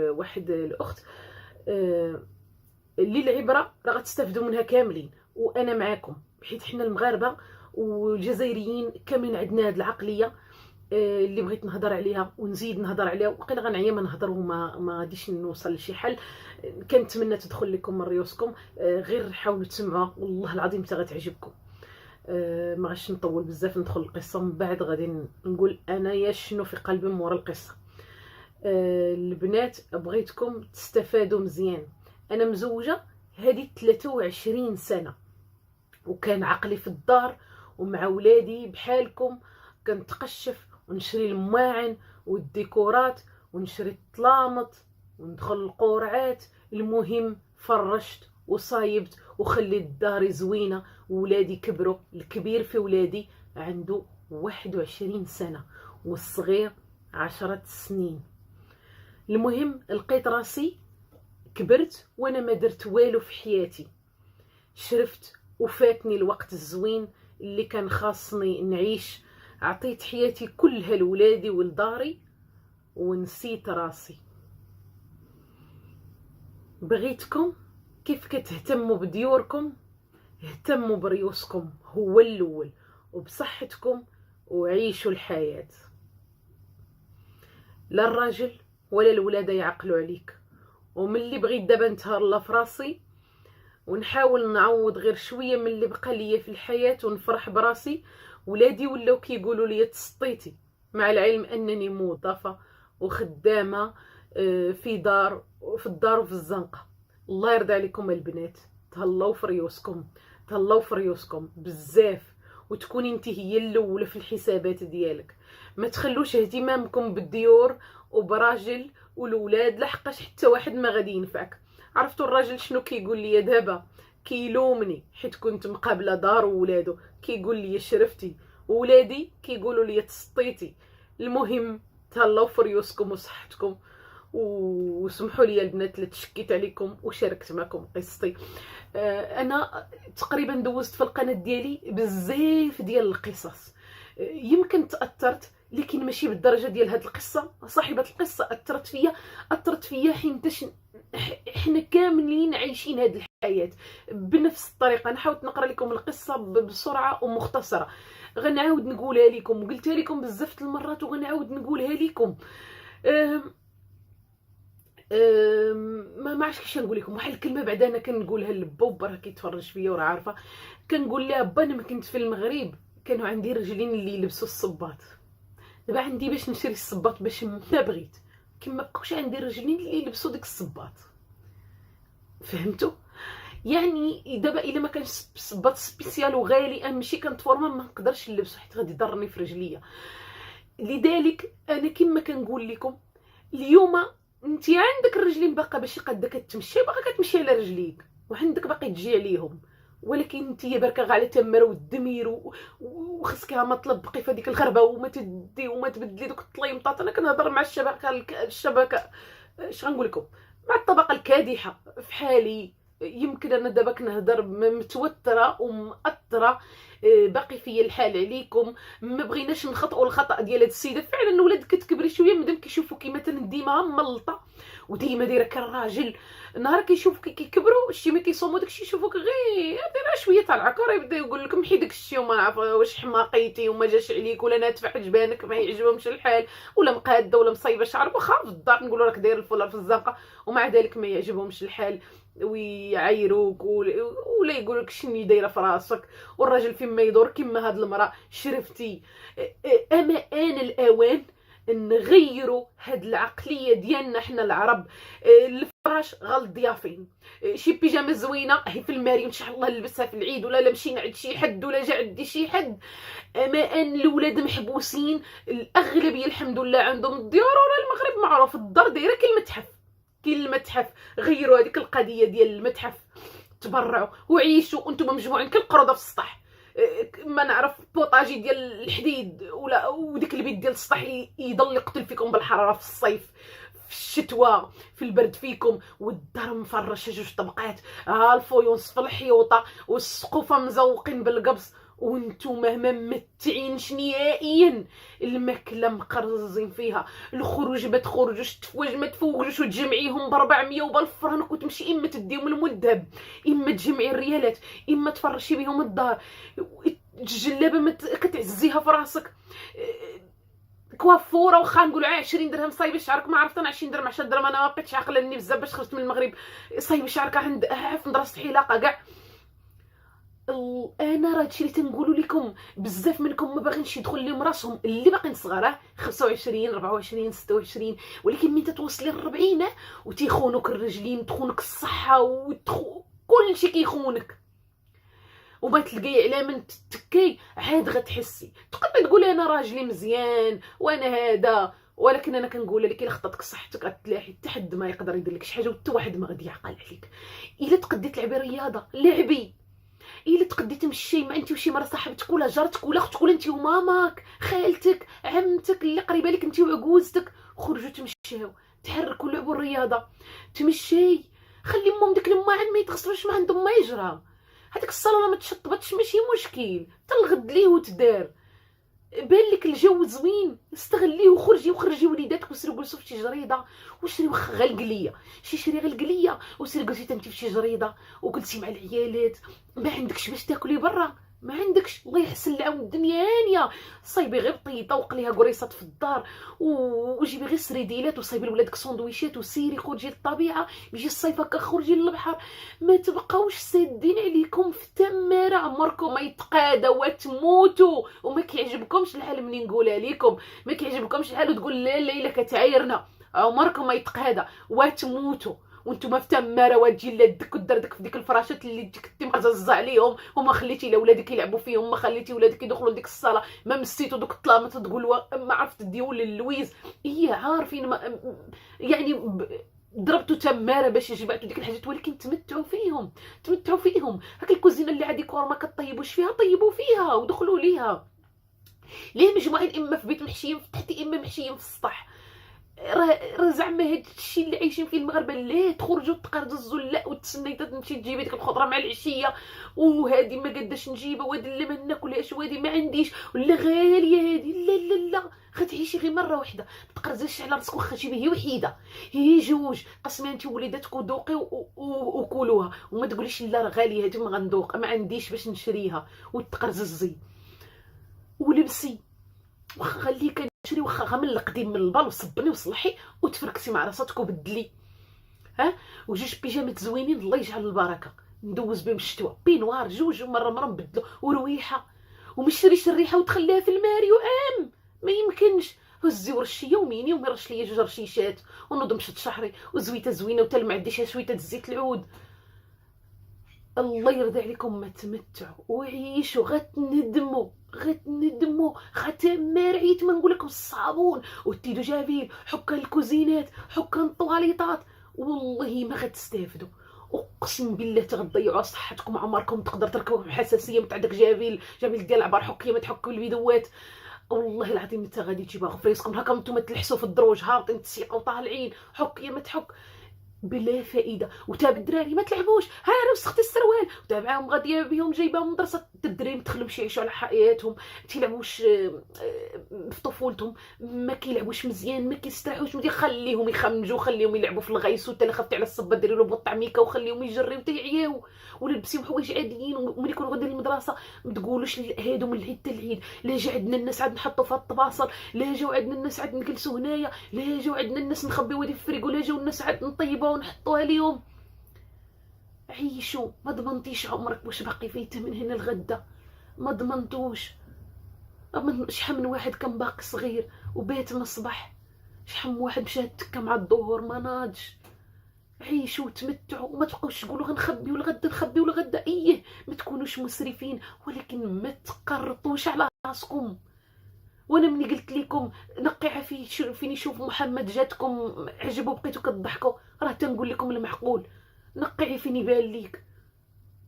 واحد الاخت اللي العبره راه غتستافدوا منها كاملين، وانا معاكم حيت حنا المغاربه والجزائريين كاملين عندنا هذه العقليه اللي بغيت نهضر عليها ونزيد نهضر عليها، وقيلا غنعيا ما نهضر وما غاديش نوصل لشي حل. كنتمنى تدخل لكم من ريوسكم، غير حاولوا تسمعوها والله العظيم حتى غتعجبكم. ما غاش نطول بزاف، ندخل القصه من بعد غادي نقول انايا شنو في قلبي من ورا القصه. البنات بغيتكم تستفادوا مزيان. انا مزوجه هذه 23 سنه، وكان عقلي في الدار ومع ولادي بحالكم، كنتقشف ونشري الماعن والديكورات ونشري الطلامط وندخل القرعات. المهم فرشت وصايبت وخليت داري زوينه، وولادي كبروا. الكبير في ولادي عنده 21 سنه والصغير 10 سنين. المهم لقيت راسي كبرت وانا ما درت والو في حياتي، شرفت وفاتني الوقت الزوين اللي كان خاصني نعيش. عطيت حياتي كلها لولادي ولداري ونسيت راسي. بغيتكم كيف كتهتموا بديوركم اهتموا بريوسكم هو الاول، وبصحتكم، وعيشوا الحياة. لا الراجل ولا الولادة يعقلوا عليك. ومن اللي بغيت دابا نتهلا في راسي ونحاول نعوض غير شويه من اللي بقى ليا في الحياه ونفرح براسي. ولادي ولاو كيقولوا لي تسطيتي، مع العلم انني موظفه وخدامه في الدار وفي الزنقه. الله يرضى عليكم البنات، تهلاو في ريوسكم، تهلاو في ريوسكم بزاف، وتكوني انت هي الاولى في الحسابات ديالك. ما تخلوش اهتمامكم بالديور وبراجل والولاد، لحقاش حتى واحد ما غادي ينفعك. عرفتوا الراجل شنو كيقول لي دابا؟ كيلومني حيت كنت مقابله دار وولادو، كيقول لي شرفتي، وولادي كيقولوا لي تسطيتي. المهم تهلاو في ريوسكم وصحتكم. وسمحوا لي البنات اللي تشكيت عليكم وشاركت معكم قصتي. انا تقريبا دوزت في القناه ديالي بزاف ديال القصص، يمكن تاثرت لكن ماشي بالدرجه ديال هاد القصه. صاحبه القصه اثرت فيا حينتاش احنا كاملين عايشين هاد الحياه بنفس الطريقه. انا حاولت نقرا لكم القصه بسرعه ومختصره، غنعاود نقولها لكم وقلتها لكم بزاف المرات وغنعاود نقولها لكم. ما عرفتش كيفاش نقول لكم واحد الكلمه بعدا انا كنقولها لبا وبا راه كيتفرج فيا وراه عارفه. كنقول لها با انا ما كنت في المغرب كانوا عندي رجلين اللي يلبسوا الصباط، دابا عندي باش نشري الصباط باش ما بغيت، كما بقاوش عندي رجلين اللي يلبسوا ديك الصباط. فهمتوا؟ يعني دابا الا ما كانش صباط سبيسيال وغالي امشي كنتفورما ما نقدرش نلبسو حيت غادي يضرني في رجليا. لذلك انا كما كنقول لكم اليوم انت عندك الرجلين باقا باش قاده كتمشي، باقا كتمشي على رجليك وعندك باقي تجي عليهم، ولكن انت بركه على تمر والدمير وخصك مطلب بقي في هذيك الغربه وما تدي وما تبدلي دوك الطليمطات. انا كنهضر مع الشبكه اش غنقول لكم، مع الطبقه الكادحه في حالي. يمكن انا دابا كنهضر متوتره ومأثره، باقي فيا الحال عليكم. ما بغيناش نخطئوا الخطا ديال هاد السيده. فعلا الولاد كتكبري شويه مادام كيشوفوكي مثلا ديما ملطه وديما دايره كالراجل، نهار كيشوفوك كيكبروا الشي ما كيصوموا داكشي يشوفوك غير دايره شويه تاع العكره، يبدا يقول لك محي داكشي وما نعرف واش حماقيتي وما جاش عليك ولا ناتفه حجبانك ما يعجبهمش الحال ولا مقاده ولا مصايبه شعر. واخا في الدار نقولوا راك داير الفوله في الزنقه ومع ذلك ما يعجبهمش الحال ويعايروك ولا يقول لك شنو دايره في راسك. والراجل فيما يدور كما هاد المراه شرفتي. اما ان الاوان نغيروا هاد العقليه ديالنا حنا العرب. الفراش غلط ضيافين، شي بيجامه زوينه هي في الماري ان شاء الله نلبسها في العيد ولا مشينا عند شي حد ولا جا عندي شي حد. اما ان الاولاد محبوسين الاغلبيه الحمد لله عندهم الديار، ولا المغرب معروف الدار دايره كالمتحف كالمتحف. غيروا هذيك القضيه ديال المتحف، تبرعوا وعيشوا وانتم مجموعين كالقروده في السطح. ما نعرف بوطاجي ديال الحديد ولا وديك البيت ديال السطح يضل يقتل فيكم بالحراره في الصيف، في الشتوى في البرد فيكم، والدار مفرشه 2 طبقات، الفويونس في الحيوطه والسقوفه مزوقين بالقبص وانتم ما ممتعينش نهائيا. الماكله مقرزين فيها، الخروج ما تخرجوش، التفواج ما تفوجوش، وتجمعيهم ب 400 وبالفرنك وتمشي اما تديهم المذهب، اما تجمعي الريالات، اما تفرشي بهم الدار، الجلابه ما كتعزيها في راسك، كوافوره واخا نقولوا 20 درهم صايبه شعرك. ما عرفت انا 20 درهم 10 درهم، انا ما بقيتش عاقله لاني بزاف باش خرجت من المغرب. صايبه شعرك عند في مدرسه حلاقه كاع. انا راه هادشي اللي تنقولوا لكم، بزاف منكم ما باغينش يدخل لهم راسهم اللي باقيين صغار 25 24 26، ولكن من تتوصلي ل 40 وتيخونوك الرجلين، تخونك الصحه، كلشي كيخونك، وما تلقاي على من تتكي عاد غتحسي. تقدري تقولي انا راجلي مزيان وانا هذا، ولكن انا كنقول لك الا خطاتك صحتك غتلاحي حتى حد ما يقدر يدير لك شي حاجه، وحتى واحد ما غادي يعقل عليك. الا تقدي تلعبي رياضه لعبي، الا تقدي تمشي مع انت وشي مرا صاحبتك ولا جارتك ولا اختك ولا انت وماماك خالتك عمتك اللي قريبه لك انت وعجوزتك، خرجوا تمشيو تحركوا لعبوا الرياضه. تمشي خلي امهم ديك الماعن ما يتغسلوش ما عندهم ما يجرى، هذيك الصاله ما تشطبتش ماشي مشكل، حتى الغد ليه وتدار. بان لك الجو زوين استغليه وخرجي وليداتك وسري جلسوا في شي جريده وشري واخا غير القليه، شري غير القليه وسري جلسي انت في شي جريده وجلسي مع العيالات. ما عندكش باش تاكلي برا، ما عندكش، الله يحسن العون الدنيا هانيه. صايبي غير بطيطه وقليها قريصات في الدار وجيبي غير سريديلات وصايبي لولادك سندويشات وسيري خرجي للطبيعه. يجي الصيف هكا خرجي للبحر، ما تبقاوش سادين عليكم في تماره. عمركم ما يتقادا وتموتوا وما كيعجبكمش الحال. منين نقولها لكم ما كيعجبكمش الحال وتقول لا لا الا كتعايرنا، عمركم ما يتقادا وتموتوا وانتم في تماره وتجي لادك ودردك في ديك الفراشات اللي كنتي مغززه عليهم، وما خليتي لاولادك يلعبوا فيهم، ما خليتي ولادك يدخلوا لديك الصاله، ما مسيتوا دوك الطلامات تقولوا ما عرفت ديو للويز. هي عارفين ما يعني ضربتوا تماره باش جمعتوا ديك الحاجات، ولكن تمتعوا فيهم. هاك الكوزينه اللي عادي كور ما كطيبوش فيها طيبوا فيها ودخلوا ليها. ليه مجموعين اما في بيت محشيين في تحتي اما محشيين في السطح؟ راه زعما هادشي اللي عايشين فيه المغاربه. ليه تخرجوا تقرزوا لا وتسني تمشي تجيبي ديك الخضره مع العشيه، وهادي ما قداش نجيبها، وهادي اللي ما ناكلهاش، وهادي ما عنديش، ولا غاليه هادي، لا لا لا غتعيشي غير مره واحده. ما تقرزيش على راسك واخا تجيبي هي وحيده هي جوج، قسميها انت ووليداتك وذوقي وكلوها، وما تقوليش لا راه غاليه هادي ما غندوق ما عنديش باش نشريها وتقرززي. ولبسي واخا خليك شري واخا غا من القديم من البال وصبني وصلحي وتفركسي مع راساتك وبدلي وجوج بيجامات زوينين الله يجعل البركه ندوز بهم الشتوى بينوار جوج مره نبدلو ورويحه، وما تشريش الريحه وتخليها في الماريو ما يمكنش. هزي ورشي يوميني ومرش ليا جوج رشيشات ونوض مشات شهري وزويته زوينه وتا ما عنديش شويه الزيت العود. الله يرضي عليكم ما تمتعوا وعيشوا، غتندموا ختمارعيت ما نقول لكم الصابون والتيدو جافيل حكا الكوزينات حكا الطواليطات، والله ما غتستافدوا. اقسم بالله تغضيعوا صحتكم، عمركم تقدر تركبوا بحساسيه متعدك جافيل ديال العبار حكيه ما تحكوا البيدوات. والله العظيم انت غادي تجيبها غفريسكم هكا نتوما تلحسوا في الدروج هابطين التسيقه وطالعين حكيه ما تحك بلا فائده. وتاب الدراري ما تلعبوش، ها انا وسختي السروال وتابعهم غاديه بهم جايباهم من مدرسه الدراري مدخلهمش يعيشوا على حياتهم، تيلعبوش في طفولتهم، ما كيلعبوش مزيان ما كيستراحوش مزيان، خليهم يخمجوا خليهم يلعبوا في الغيس وتا لا خفتي على الصبه ديري له بالطعميكه وخليهم يجريو تيعياو ولبسيهم حوايج عاديين. وملي يكونوا غاديين للمدرسه ما تقولوش هادو من العيد حتى العيد، لا جا عندنا الناس عاد نحطوا فيها الطباصل، لا جاو عندنا الناس عاد نجلسوا هنايا، لا جاو عندنا الناس نخبيو هذه في الفريكو، لا جاو الناس عاد نطيبوها ونحطوها ليهم. عيشوا ما ضمنتيش عمرك واش باقي فايته من هنا الغدا، ما ضمنتوش. شحال من واحد كان باقي صغير وبات من الصباح، شحال من واحد مشى تكا مع الظهر ما ناضش. عيشوا وتمتعوا وما تبقاوش تقولوا غنخبيو الغدا ايه ما تكونوش مسرفين، ولكن ما تقرطوش على راسكم. وانا ملي قلت لكم نقي فين يشوف محمد جاتكم عجبو بقيتو كضحكوا، راه تنقول لكم المعقول، نقي فين يبان ليك.